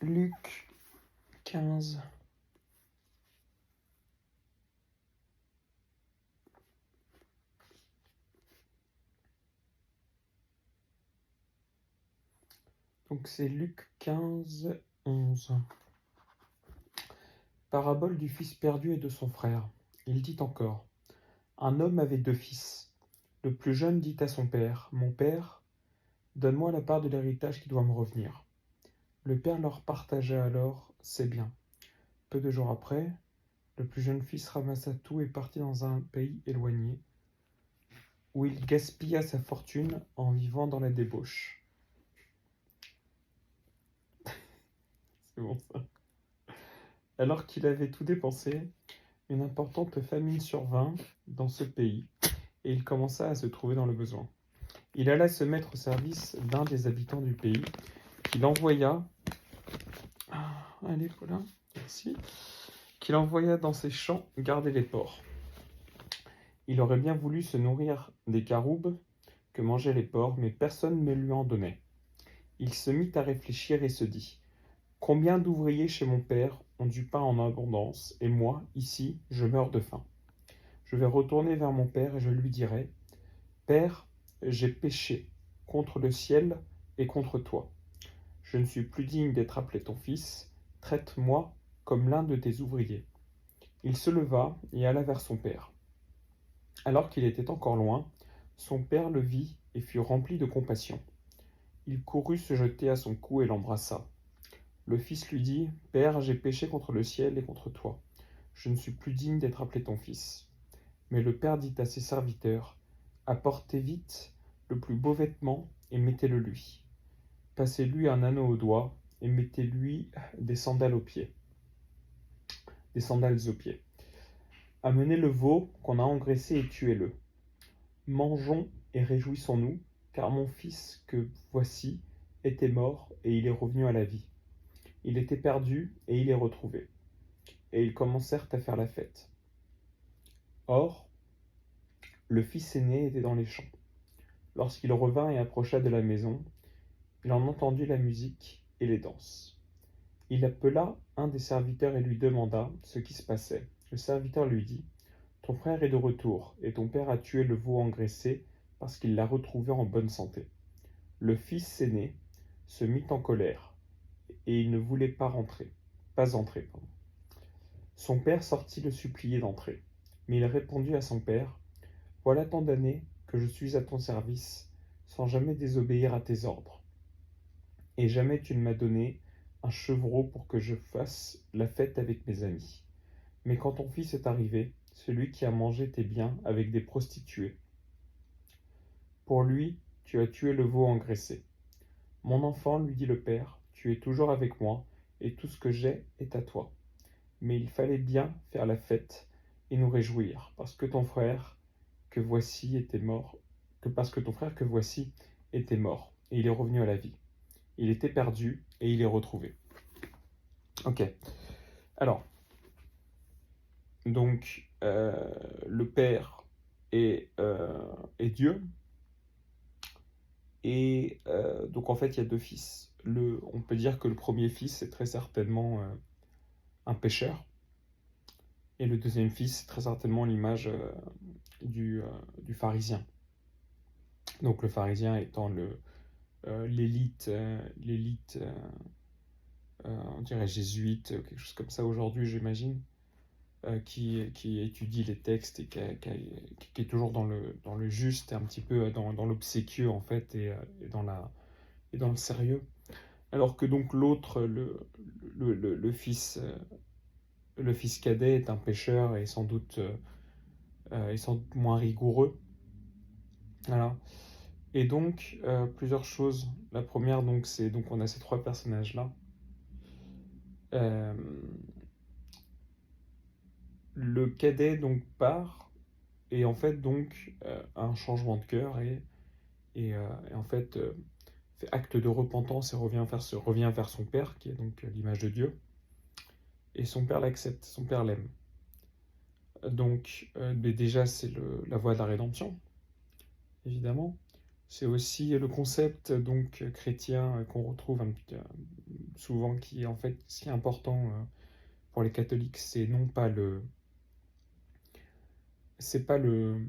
Luc 15. Donc c'est Luc 15, 11. Parabole du fils perdu et de son frère. Il dit encore: Un homme avait 2 fils. Le plus jeune dit à son père: Mon père, donne-moi la part de l'héritage qui doit me revenir. Le père leur partagea alors ses biens. Peu de jours après, le plus jeune fils ramassa tout et partit dans un pays éloigné, où il gaspilla sa fortune en vivant dans la débauche. C'est bon ça. Alors qu'il avait tout dépensé, une importante famine survint dans ce pays, et il commença à se trouver dans le besoin. Il alla se mettre au service d'un des habitants du pays, qu'il envoya... allez, voilà, merci. Qu'il envoya dans ses champs garder les porcs. Il aurait bien voulu se nourrir des caroubes que mangeaient les porcs, mais personne ne lui en donnait. Il se mit à réfléchir et se dit: Combien d'ouvriers chez mon père ont du pain en abondance, et moi, ici, je meurs de faim. Je vais retourner vers mon père et je lui dirai: Père, j'ai péché contre le ciel et contre toi. Je ne suis plus digne d'être appelé ton fils. Traite-moi comme l'un de tes ouvriers. Il se leva et alla vers son père. Alors qu'il était encore loin, son père le vit et fut rempli de compassion. Il courut se jeter à son cou et l'embrassa. Le fils lui dit: Père, j'ai péché contre le ciel et contre toi. Je ne suis plus digne d'être appelé ton fils. Mais le père dit à ses serviteurs: Apportez vite le plus beau vêtement et mettez-le lui. Passez-lui un anneau au doigt et mettez-lui des sandales aux pieds. Amenez le veau qu'on a engraissé et tuez-le. Mangeons et réjouissons-nous, car mon fils que voici était mort et il est revenu à la vie. Il était perdu et il est retrouvé. Et ils commencèrent à faire la fête. Or, le fils aîné était dans les champs. Lorsqu'il revint et approcha de la maison, il en entendit la musique et les danses. Il appela un des serviteurs et lui demanda ce qui se passait. Le serviteur lui dit: Ton frère est de retour, et ton père a tué le veau engraissé parce qu'il l'a retrouvé en bonne santé. Le fils aîné se mit en colère, et il ne voulait pas entrer. Son père sortit le supplier d'entrer. Mais il répondit à son père: Voilà tant d'années que je suis à ton service, sans jamais désobéir à tes ordres. Et jamais tu ne m'as donné un chevreau pour que je fasse la fête avec mes amis. Mais quand ton fils est arrivé, celui qui a mangé tes biens avec des prostituées, pour lui, tu as tué le veau engraissé. Mon enfant, lui dit le père, tu es toujours avec moi, et tout ce que j'ai est à toi. Mais il fallait bien faire la fête et nous réjouir, parce que ton frère que voici était mort, et il est revenu à la vie. Il était perdu et il est retrouvé. Ok. Alors, donc, le Père est Dieu. Et donc, en fait, il y a 2 fils. On peut dire que le premier fils, c'est très certainement un pécheur. Et le deuxième fils, c'est très certainement l'image du pharisien. Donc, le pharisien étant l'élite, on dirait jésuite, quelque chose comme ça aujourd'hui, j'imagine. Qui étudie les textes et qui est toujours dans le juste, et un petit peu dans l'obséquieux en fait, et dans le sérieux. Alors que donc l'autre, le fils cadet est un pécheur et sans doute moins rigoureux. Voilà. Et donc plusieurs choses. La première, donc, c'est donc on a ces 3 personnages là. Le cadet donc part et en fait donc a un changement de cœur et en fait fait acte de repentance et revient vers son père qui est donc l'image de Dieu, et son père l'accepte, son père l'aime. Donc mais déjà c'est la voie de la rédemption évidemment. C'est aussi le concept donc chrétien qu'on retrouve souvent, qui est en fait ce qui est important pour les catholiques, c'est non pas le, c'est pas le,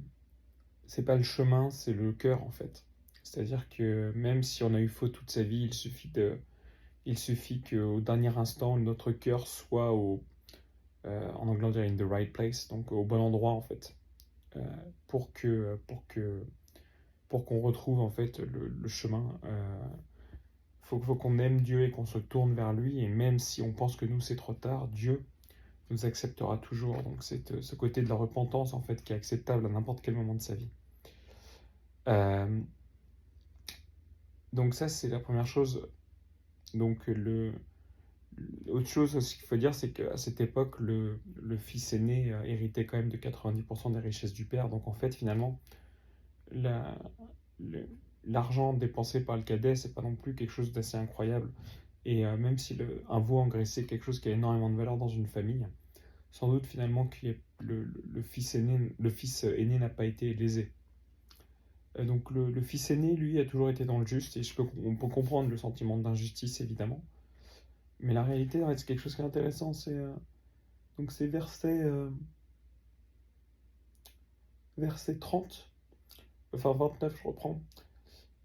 c'est pas le chemin, c'est le cœur en fait. C'est-à-dire que même si on a eu faux toute sa vie, il suffit qu'au dernier instant notre cœur soit en anglais on dirait in the right place, donc au bon endroit en fait, euh, pour qu'on retrouve en fait le chemin. Faut qu'on aime Dieu et qu'on se tourne vers lui, et même si on pense que nous c'est trop tard, Dieu nous acceptera toujours. Donc c'est ce côté de la repentance en fait qui est acceptable à n'importe quel moment de sa vie. Euh, donc ça c'est la première chose. Donc autre chose aussi qu'il faut dire, c'est qu'à cette époque, le fils aîné héritait quand même de 90% des richesses du père. Donc en fait, finalement, la, le- l'argent dépensé par le cadet, c'est pas non plus quelque chose d'assez incroyable. Et même si un veau engraissé est quelque chose qui a énormément de valeur dans une famille, sans doute finalement que le fils aîné n'a pas été lésé. Donc le fils aîné, lui, a toujours été dans le juste, et on peut comprendre le sentiment d'injustice, évidemment. Mais la réalité, c'est quelque chose qui est intéressant, donc c'est verset 30, enfin 29, je reprends.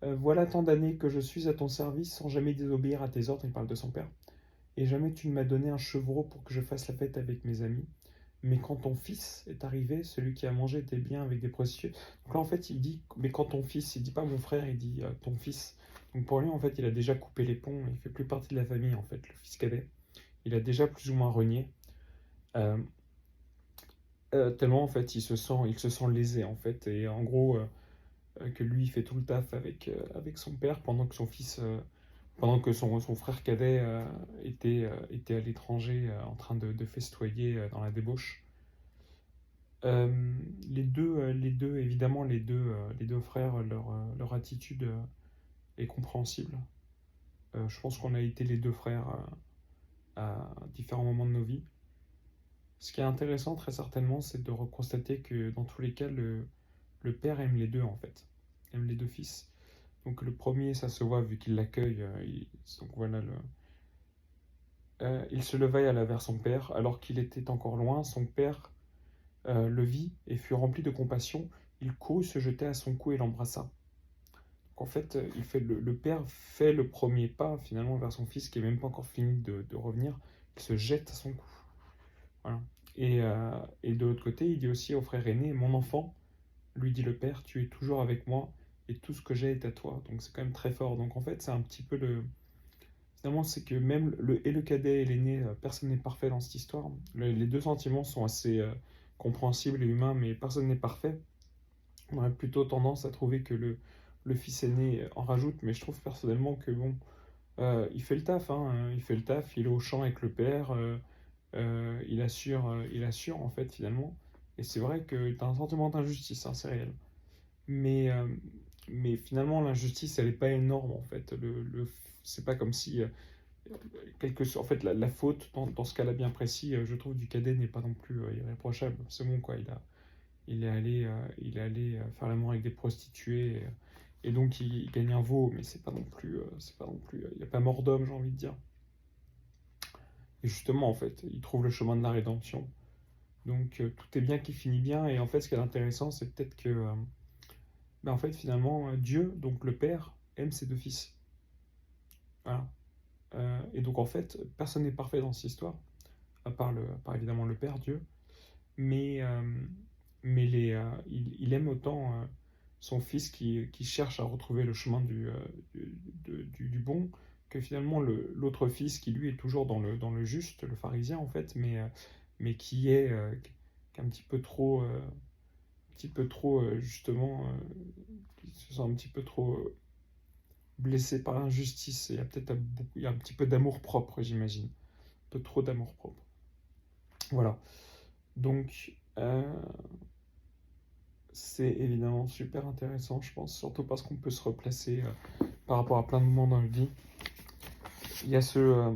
Voilà tant d'années que je suis à ton service sans jamais désobéir à tes ordres, il parle de son père. Et jamais tu ne m'as donné un chevreau pour que je fasse la fête avec mes amis. Mais quand ton fils est arrivé, celui qui a mangé tes biens avec des prostituées. Donc là, en fait, il dit, mais quand ton fils, il dit pas mon frère, il dit ton fils. Donc pour lui, en fait, il a déjà coupé les ponts, il fait plus partie de la famille, en fait, le fils cadet. Il a déjà plus ou moins renié. Euh, Tellement, en fait, il se sent lésé, en fait. Et en gros, que lui, il fait tout le taf avec son père, pendant que son frère cadet était à l'étranger en train de festoyer dans la débauche. Évidemment, les deux frères, leur attitude est compréhensible. Je pense qu'on a été les deux frères à différents moments de nos vies. Ce qui est intéressant, très certainement, c'est de constater que dans tous les cas, le père aime les deux, en fait. Aime les deux fils. Donc le premier, ça se voit vu qu'il l'accueille. Donc voilà, il se leva et alla vers son père. Alors qu'il était encore loin, son père le vit et fut rempli de compassion. Il courut se jeter à son cou et l'embrassa. Donc en fait, le père fait le premier pas finalement vers son fils qui n'est même pas encore fini de revenir. Il se jette à son cou. Voilà. Et de l'autre côté, il dit aussi au frère aîné, mon enfant, lui dit le père, tu es toujours avec moi et tout ce que j'ai est à toi. Donc c'est quand même très fort. Donc en fait, c'est un petit peu finalement, c'est que même le cadet et l'aîné, personne n'est parfait dans cette histoire. Les deux sentiments sont assez compréhensibles et humains, mais personne n'est parfait. On aurait plutôt tendance à trouver que le fils aîné en rajoute, mais je trouve personnellement que bon, il fait le taf, hein, il fait le taf, il est au champ avec le père, il assure en fait finalement. Et c'est vrai que tu as un sentiment d'injustice, hein, c'est réel. Mais, euh, mais finalement, l'injustice, elle n'est pas énorme en fait. C'est pas comme si en fait, la faute dans ce cas-là bien précis, je trouve, du cadet n'est pas non plus irréprochable. C'est bon, quoi. Il est allé faire l'amour avec des prostituées, et donc il gagne un veau, mais c'est pas non plus, il n'y a pas mort d'homme, j'ai envie de dire. Et justement, en fait, il trouve le chemin de la rédemption. Donc tout est bien qui finit bien. Et en fait, ce qui est intéressant, c'est peut-être que, en fait, finalement, Dieu, donc le Père, aime ses deux fils. Voilà. Et donc, en fait, personne n'est parfait dans cette histoire, à part évidemment le Père, Dieu. Mais, il aime autant son fils qui cherche à retrouver le chemin du bon, que finalement l'autre fils qui lui est toujours dans le juste, le pharisien en fait, mais qui est un petit peu trop justement, qui se sent un petit peu trop blessé par l'injustice. Il y a un petit peu d'amour propre, j'imagine. Un peu trop d'amour propre. Voilà. Donc, c'est évidemment super intéressant, je pense, surtout parce qu'on peut se replacer par rapport à plein de moments dans la vie. Il y a ce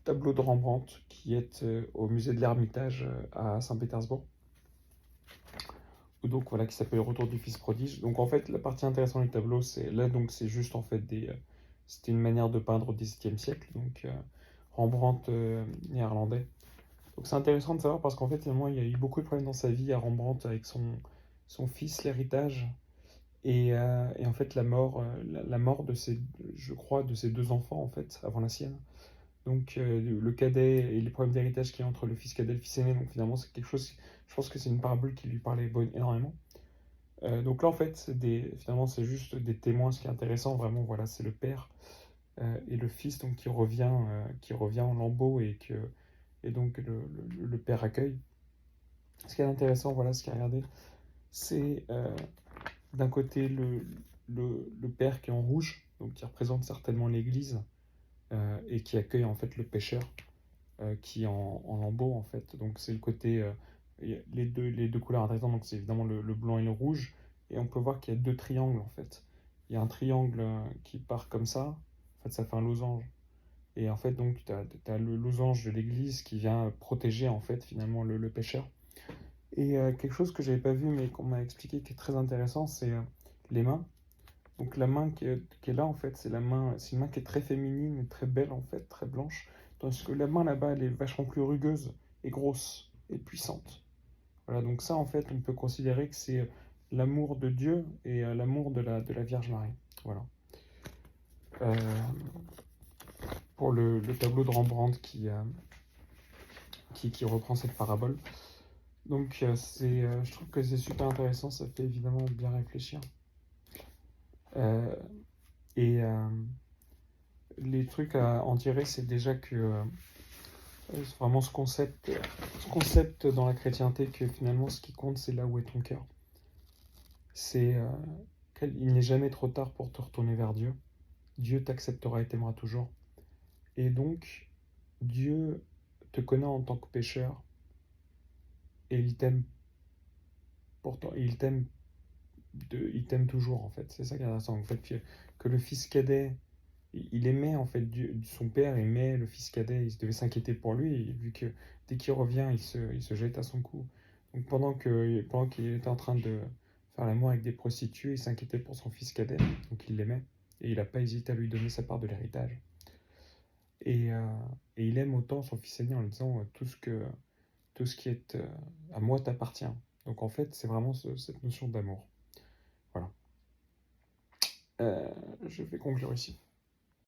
tableau de Rembrandt qui est au musée de l'Ermitage à Saint-Pétersbourg, donc voilà, qui s'appelle Retour du Fils prodige. Donc en fait, la partie intéressante du tableau, c'est là, donc c'est juste en fait c'était une manière de peindre au XVIIe siècle, donc Rembrandt néerlandais. Donc c'est intéressant de savoir parce qu'en fait, finalement, il y a eu beaucoup de problèmes dans sa vie à Rembrandt avec son fils, l'héritage, et en fait la mort de je crois, de ses deux enfants en fait, avant la sienne. Donc le cadet et les problèmes d'héritage qu'il y a entre le fils cadet et le fils aîné, donc finalement c'est quelque chose, je pense que c'est une parabole qui lui parlait énormément. Donc là en fait, finalement c'est juste des témoins, ce qui est intéressant vraiment, voilà, c'est le père et le fils donc qui revient en lambeaux et donc le père accueille. Ce qui est intéressant, voilà, ce qu'il a regardé, c'est d'un côté le père qui est en rouge, donc qui représente certainement l'église et qui accueille en fait le pécheur qui est en lambeaux en fait. Donc c'est le côté, les deux couleurs intéressantes, donc c'est évidemment le blanc et le rouge, et on peut voir qu'il y a deux triangles en fait. Il y a un triangle qui part comme ça, en fait ça fait un losange. Et en fait donc tu as le losange de l'église qui vient protéger en fait finalement le pécheur. Et quelque chose que j'avais pas vu mais qu'on m'a expliqué qui est très intéressant, c'est les mains. Donc la main qui est là en fait, c'est une main qui est très féminine et très belle en fait, très blanche. Tandis que la main là-bas, elle est vachement plus rugueuse et grosse et puissante. Voilà, donc ça en fait, on peut considérer que c'est l'amour de Dieu et l'amour de la Vierge Marie. Voilà. Euh, pour le tableau de Rembrandt qui reprend cette parabole. Donc je trouve que c'est super intéressant, ça fait évidemment bien réfléchir. Euh, et les trucs à en tirer, c'est déjà que c'est vraiment ce concept dans la chrétienté que finalement ce qui compte, c'est là où est ton cœur. C'est il n'est jamais trop tard pour te retourner vers Dieu. Dieu t'acceptera et t'aimera toujours. Et donc, Dieu te connaît en tant que pécheur et il t'aime pourtant, il t'aime toujours en fait. C'est ça qui est intéressant. En fait, que le fils cadet, il aimait en fait son père aimait le fils cadet, il devait s'inquiéter pour lui, et vu que dès qu'il revient, il se jette à son cou. Donc pendant qu'il était en train de faire l'amour avec des prostituées, il s'inquiétait pour son fils cadet, donc il l'aimait, et il n'a pas hésité à lui donner sa part de l'héritage. Et, euh, et il aime autant son fils aîné en lui disant tout ce qui est à moi t'appartient. Donc en fait, c'est vraiment cette notion d'amour. Voilà. Je vais conclure ici.